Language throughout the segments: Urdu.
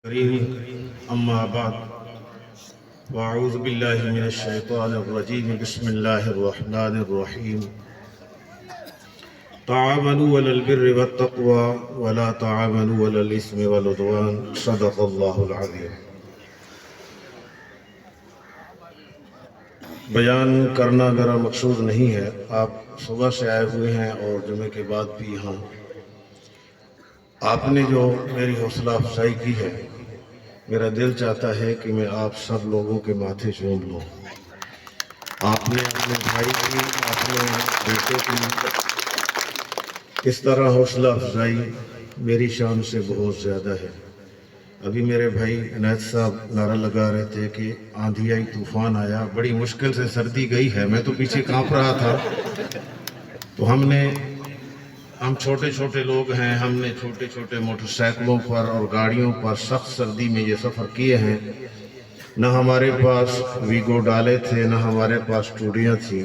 کریم اما بعد واعوذ باللہ من الشیطان الرجیم بسم اللہ الرحمن الرحیم تعاونوا علی البر والتقوی ولا تعاونوا علی الاثم والعدوان صدق اللہ العظیم۔ بیان کرنا میرا مقصود نہیں ہے، آپ صبح سے آئے ہوئے ہیں اور جمعے کے بعد بھی یہاں آپ نے جو میری حوصلہ افزائی کی ہے، میرا دل چاہتا ہے کہ میں آپ سب لوگوں کے ماتھے چوم لوں۔ آپ نے اپنے بھائی کی، اپنے بیٹے کی اس طرح حوصلہ افزائی میری شان سے بہت زیادہ ہے۔ ابھی میرے بھائی عنایت صاحب نعرہ لگا رہے تھے کہ آندھی آئی، طوفان آیا، بڑی مشکل سے سردی گئی ہے، میں تو پیچھے کانپ رہا تھا۔ تو ہم چھوٹے چھوٹے لوگ ہیں، ہم نے چھوٹے چھوٹے موٹر سائیکلوں پر اور گاڑیوں پر سخت سردی میں یہ سفر کیے ہیں۔ نہ ہمارے پاس ویگو ڈالے تھے، نہ ہمارے پاس ٹوڈیاں تھیں،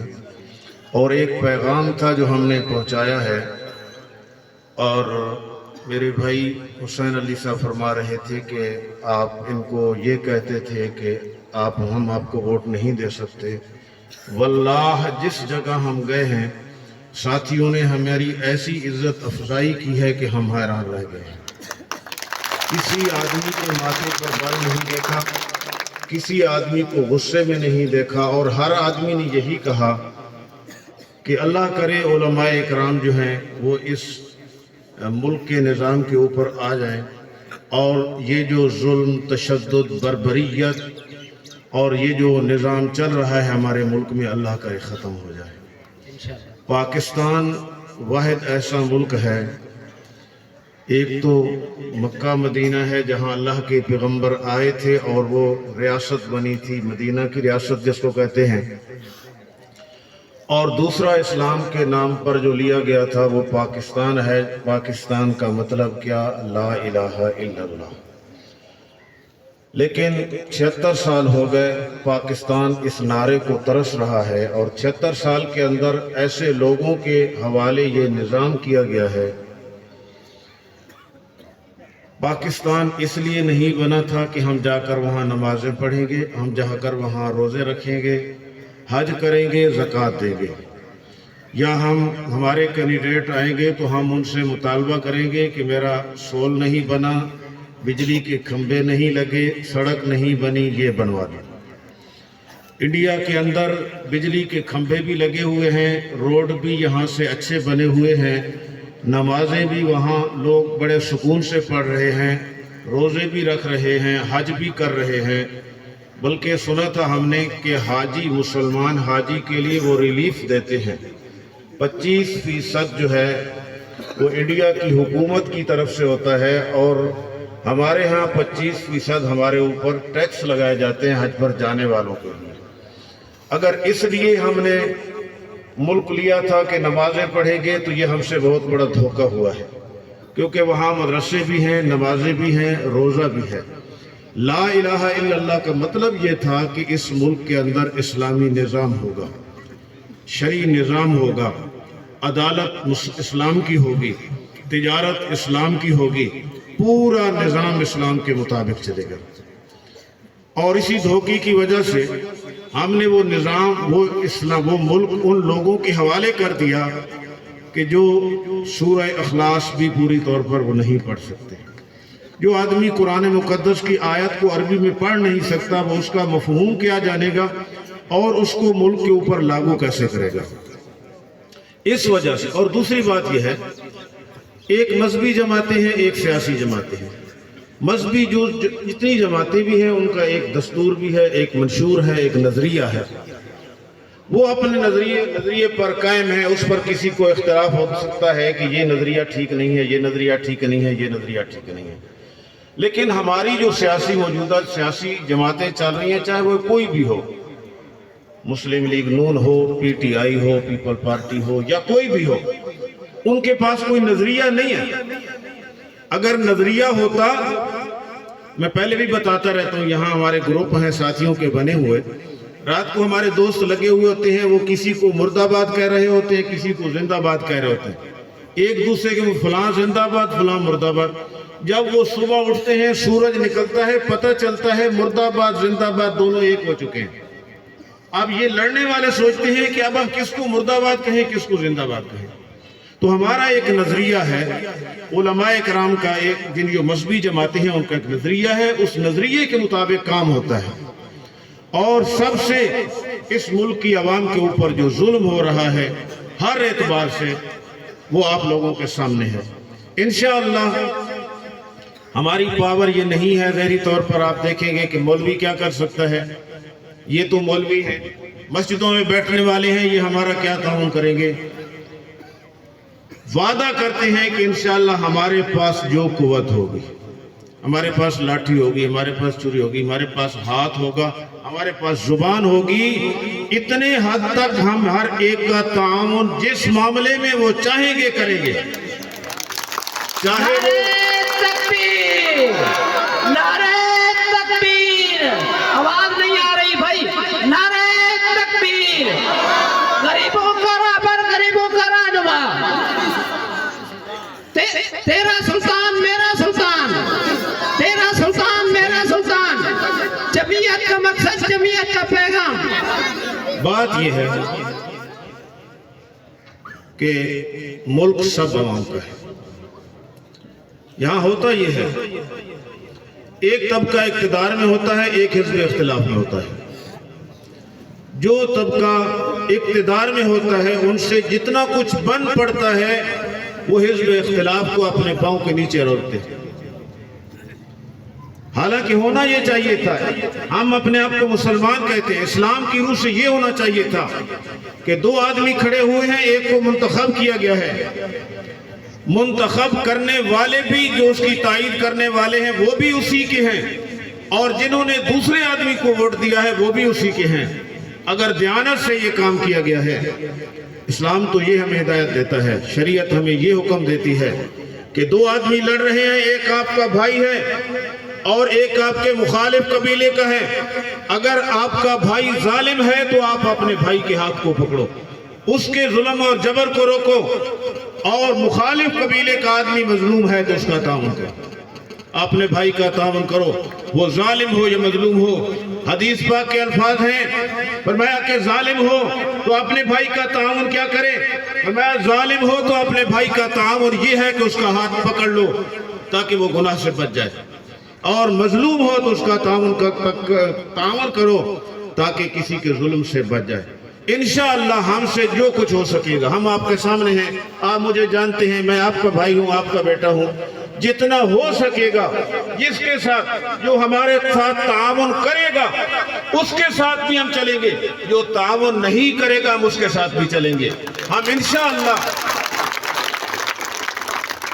اور ایک پیغام تھا جو ہم نے پہنچایا ہے۔ اور میرے بھائی حسین علی صاحب فرما رہے تھے کہ آپ ان کو یہ کہتے تھے کہ ہم آپ کو ووٹ نہیں دے سکتے۔ واللہ جس جگہ ہم گئے ہیں ساتھیوں نے ہماری ایسی عزت افزائی کی ہے کہ ہم حیران رہ گئے ہیں۔ کسی آدمی کے ماتھے پر بل نہیں دیکھا، کسی آدمی کو غصے میں نہیں دیکھا، اور ہر آدمی نے یہی کہا کہ اللہ کرے علماء اکرام جو ہیں وہ اس ملک کے نظام کے اوپر آ جائیں، اور یہ جو ظلم، تشدد، بربریت اور یہ جو نظام چل رہا ہے ہمارے ملک میں، اللہ کرے ختم ہو جائے۔ پاکستان واحد ایسا ملک ہے، ایک تو مکہ مدینہ ہے جہاں اللہ کے پیغمبر آئے تھے اور وہ ریاست بنی تھی، مدینہ کی ریاست جس کو کہتے ہیں، اور دوسرا اسلام کے نام پر جو لیا گیا تھا وہ پاکستان ہے۔ پاکستان کا مطلب کیا؟ لا الہ الا اللہ۔ لیکن 76 سال ہو گئے پاکستان اس نعرے کو ترس رہا ہے، اور 76 سال کے اندر ایسے لوگوں کے حوالے یہ نظام کیا گیا ہے۔ پاکستان اس لیے نہیں بنا تھا کہ ہم جا کر وہاں نمازیں پڑھیں گے، ہم جا کر وہاں روزے رکھیں گے، حج کریں گے، زکوٰۃ دیں گے، یا ہمارے کینڈیڈیٹ آئیں گے تو ہم ان سے مطالبہ کریں گے کہ میرا سول نہیں بنا، بجلی کے کھمبے نہیں لگے، سڑک نہیں بنی، یہ بنوا دیں۔ انڈیا کے اندر بجلی کے کھمبے بھی لگے ہوئے ہیں، روڈ بھی یہاں سے اچھے بنے ہوئے ہیں، نمازیں بھی وہاں لوگ بڑے سکون سے پڑھ رہے ہیں، روزے بھی رکھ رہے ہیں، حج بھی کر رہے ہیں۔ بلکہ سنا تھا ہم نے کہ حاجی، مسلمان حاجی کے لیے وہ ریلیف دیتے ہیں، 25% جو ہے وہ انڈیا کی حکومت کی طرف سے ہوتا ہے، اور ہمارے ہاں 25% ہمارے اوپر ٹیکس لگائے جاتے ہیں حج پر جانے والوں کے لیے۔ اگر اس لیے ہم نے ملک لیا تھا کہ نمازیں پڑھیں گے تو یہ ہم سے بہت بڑا دھوکہ ہوا ہے، کیونکہ وہاں مدرسے بھی ہیں، نمازیں بھی ہیں، روزہ بھی ہے۔ لا الہ الا اللہ کا مطلب یہ تھا کہ اس ملک کے اندر اسلامی نظام ہوگا، شرعی نظام ہوگا، عدالت اسلام کی ہوگی، تجارت اسلام کی ہوگی، پورا نظام اسلام کے مطابق چلے گا۔ اور اسی دھوکے کی وجہ سے ہم نے وہ نظام، وہ ملک ان لوگوں کے حوالے کر دیا کہ جو سورہ اخلاص بھی پوری طور پر وہ نہیں پڑھ سکتے۔ جو آدمی قرآن مقدس کی آیت کو عربی میں پڑھ نہیں سکتا، وہ اس کا مفہوم کیا جانے گا اور اس کو ملک کے اوپر لاگو کیسے کرے گا؟ اس وجہ سے۔ اور دوسری بات یہ ہے، ایک مذہبی جماعتیں ہیں، ایک سیاسی جماعتیں ہیں۔ مذہبی جو جتنی جماعتیں بھی ہیں ان کا ایک دستور بھی ہے، ایک منشور ہے، ایک نظریہ ہے، وہ اپنے نظریے پر قائم ہے۔ اس پر کسی کو اختلاف ہو سکتا ہے کہ یہ نظریہ ٹھیک نہیں ہے، یہ نظریہ ٹھیک نہیں ہے، یہ نظریہ ٹھیک نہیں ہے۔ لیکن ہماری جو موجودہ سیاسی جماعتیں چل رہی ہیں، چاہے وہ کوئی بھی ہو، مسلم لیگ نون ہو، پی ٹی آئی ہو، پیپل پارٹی ہو، یا کوئی بھی ہو، ان کے پاس کوئی نظریہ نہیں ہے۔ اگر نظریہ ہوتا، میں پہلے بھی بتاتا رہتا ہوں، یہاں ہمارے گروپ ہیں ساتھیوں کے بنے ہوئے، رات کو ہمارے دوست لگے ہوئے ہوتے ہیں، وہ کسی کو مرد آباد کہہ رہے ہوتے ہیں، کسی کو زندہ باد کہہ رہے ہوتے ہیں۔ ایک دوسرے کے فلاں زندہ باد فلاں مرد آباد. جب وہ صبح اٹھتے ہیں سورج نکلتا ہے پتہ چلتا ہے مرد آباد زندہ باد دونوں ایک ہو چکے ہیں. اب یہ لڑنے والے سوچتے ہیں کہ اب ہم کس کو مرد آباد کہیں کس کو زندہ باد کہیں. تو ہمارا ایک نظریہ ہے علماء کرام کا، ایک جن جو مذہبی جماعتیں ہیں ان کا ایک نظریہ ہے، اس نظریے کے مطابق کام ہوتا ہے. اور سب سے اس ملک کی عوام کے اوپر جو ظلم ہو رہا ہے ہر اعتبار سے وہ آپ لوگوں کے سامنے ہے. انشاءاللہ ہماری پاور یہ نہیں ہے. ظاہری طور پر آپ دیکھیں گے کہ مولوی کیا کر سکتا ہے. یہ تو مولوی ہیں، مسجدوں میں بیٹھنے والے ہیں، یہ ہمارا کیا تعاون کریں گے. وعدہ کرتے ہیں کہ انشاءاللہ ہمارے پاس جو قوت ہوگی، ہمارے پاس لاٹھی ہوگی، ہمارے پاس چھری ہوگی، ہمارے پاس ہاتھ ہوگا، ہمارے پاس زبان ہوگی، اتنے حد تک ہم ہر ایک کا تعاون جس معاملے میں وہ چاہیں گے کریں گے. چاہے وہ نعرہ تکبیر، آواز نہیں آ رہی بھائی، نعرہ تکبیر، غریبوں کا رہبر غریبوں کا رہنما، تیرا سلطان میرا سلطان، تیرا سلطان میرا سلطان، جمعیت کا مقصد جمعیت کا پیغام. بات یہ ہے کہ ملک سب عوام کا ہے. یہاں ہوتا یہ ہے ایک طبقہ اقتدار میں ہوتا ہے، ایک حزب اختلاف میں ہوتا ہے. جو طبقہ اقتدار میں ہوتا ہے ان سے جتنا کچھ بن پڑتا ہے وہ حزب اختلاف کو اپنے پاؤں کے نیچے روکتے ہیں. حالانکہ ہونا یہ چاہیے تھا، ہم اپنے آپ کو مسلمان کہتے ہیں، اسلام کی روح سے یہ ہونا چاہیے تھا کہ دو آدمی کھڑے ہوئے ہیں، ایک کو منتخب کیا گیا ہے، منتخب کرنے والے بھی جو اس کی تائید کرنے والے ہیں وہ بھی اسی کے ہیں، اور جنہوں نے دوسرے آدمی کو ووٹ دیا ہے وہ بھی اسی کے ہیں. اگر دیانت سے یہ کام کیا گیا ہے، اسلام تو یہ ہمیں ہدایت دیتا ہے، شریعت ہمیں یہ حکم دیتی ہے کہ دو آدمی لڑ رہے ہیں، ایک آپ کا بھائی ہے اور ایک آپ کے مخالف قبیلے کا ہے. اگر آپ کا بھائی ظالم ہے تو آپ اپنے بھائی کے ہاتھ کو پکڑو، اس کے ظلم اور جبر کو روکو، اور مخالف قبیلے کا آدمی مظلوم ہے تو اس کا تعاون کرو، اپنے بھائی کا تعاون کرو، وہ ظالم ہو یا مظلوم ہو. حدیث پاک کے الفاظ ہیں، فرمایا کہ ظالم ہو تو اپنے بھائی کا تعاون کیا کرے، فرمایا ظالم ہو تو اپنے بھائی کا تعاون یہ ہے کہ اس کا ہاتھ پکڑ لو تاکہ وہ گناہ سے بچ جائے، اور مظلوم ہو تو اس کا تعاون کرو تاکہ کسی کے ظلم سے بچ جائے. انشاءاللہ ہم سے جو کچھ ہو سکے گا، ہم آپ کے سامنے ہیں، آپ مجھے جانتے ہیں، میں آپ کا بھائی ہوں، آپ کا بیٹا ہوں، جتنا ہو سکے گا جس کے ساتھ جو ہمارے ساتھ تعاون کرے گا اس کے ساتھ بھی ہم چلیں گے، جو تعاون نہیں کرے گا ہم اس کے ساتھ بھی چلیں گے. ہم انشاءاللہ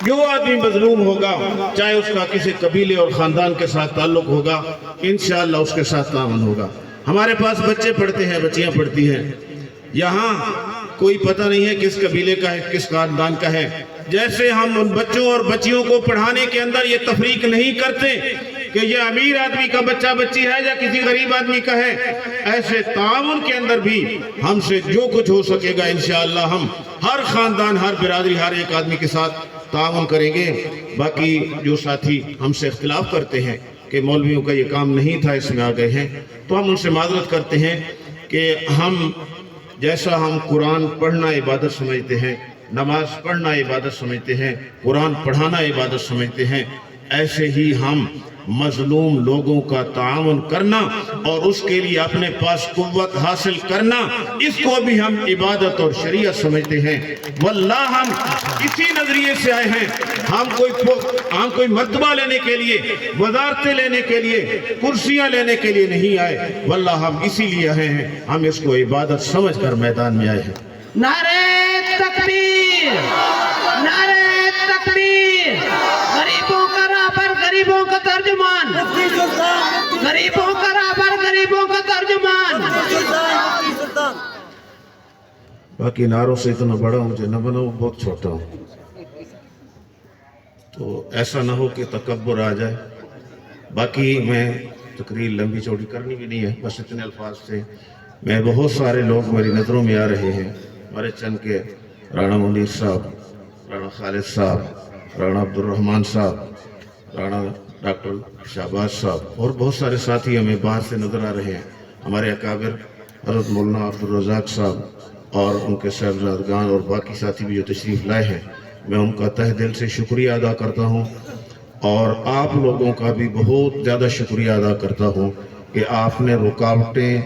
جو آدمی مظلوم ہوگا چاہے اس کا کسی قبیلے اور خاندان کے ساتھ تعلق ہوگا، انشاءاللہ اس کے ساتھ تعاون ہوگا. ہمارے پاس بچے پڑھتے ہیں، بچیاں پڑھتی ہیں، یہاں کوئی پتہ نہیں ہے کس قبیلے کا ہے کس خاندان کا ہے. جیسے ہم ان بچوں اور بچیوں کو پڑھانے کے اندر یہ تفریق نہیں کرتے کہ یہ امیر آدمی کا بچہ بچی ہے یا کسی غریب آدمی کا ہے، ایسے تعاون کے اندر بھی ہم سے جو کچھ ہو سکے گا انشاءاللہ ہم ہر خاندان، ہر برادری، ہر ایک آدمی کے ساتھ تعاون کریں گے. باقی جو ساتھی ہم سے اختلاف کرتے ہیں کہ مولویوں کا یہ کام نہیں تھا اس میں آ گئے ہیں، تو ہم ان سے معذرت کرتے ہیں کہ ہم جیسا ہم قرآن پڑھنا عبادت سمجھتے ہیں، نماز پڑھنا عبادت سمجھتے ہیں، قرآن پڑھانا عبادت سمجھتے ہیں، ایسے ہی ہم مظلوم لوگوں کا تعاون کرنا اور اس کے لیے اپنے پاس قوت حاصل کرنا، اس کو بھی ہم عبادت اور شریعت سمجھتے ہیں. واللہ ہم اسی نظریے سے آئے ہیں. ہم کوئی مرتبہ لینے کے لیے، وزارتیں لینے کے لیے، کرسیاں لینے کے لیے نہیں آئے، واللہ ہم اسی لیے آئے ہیں، ہم اس کو عبادت سمجھ کر میدان میں آئے ہیں. نعرہ تکبیر، نعرہ تکبیر، غریبوں کا رہبر غریبوں کا ترجمان، غریبوں کا رہبر غریبوں کا ترجمان. باقی نعروں سے اتنا بڑا مجھے نہ بناؤ، بہت چھوٹا ہوں، تو ایسا نہ ہو کہ تکبر آ جائے. باقی میں تقریر لمبی چوڑی کرنی بھی نہیں ہے، بس اتنے الفاظ سے میں بہت سارے لوگ میری نظروں میں آ رہے ہیں. ہمارے چند کے رانا منیر صاحب رانا خالد صاحب, رانا عبدالرحمان صاحب, رانا ڈاکٹر شہباز صاحب اور بہت سارے ساتھی ہمیں باہر سے نظر آ رہے ہیں. ہمارے اکابر حضرت مولانا عبدالرزاق صاحب اور ان کے صاحبزادگان اور باقی ساتھی بھی جو تشریف لائے ہیں, میں ان کا تہ دل سے شکریہ ادا کرتا ہوں, اور آپ لوگوں کا بھی بہت زیادہ شکریہ ادا کرتا ہوں کہ آپ نے رکاوٹیں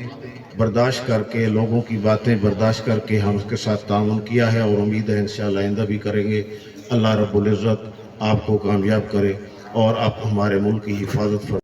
برداشت کر کے, لوگوں کی باتیں برداشت کر کے ہم اس کے ساتھ تعاون کیا ہے, اور امید ہے انشاءاللہ آئندہ بھی کریں گے. اللہ رب العزت آپ کو کامیاب کرے اور آپ ہمارے ملک کی حفاظت فرمائے.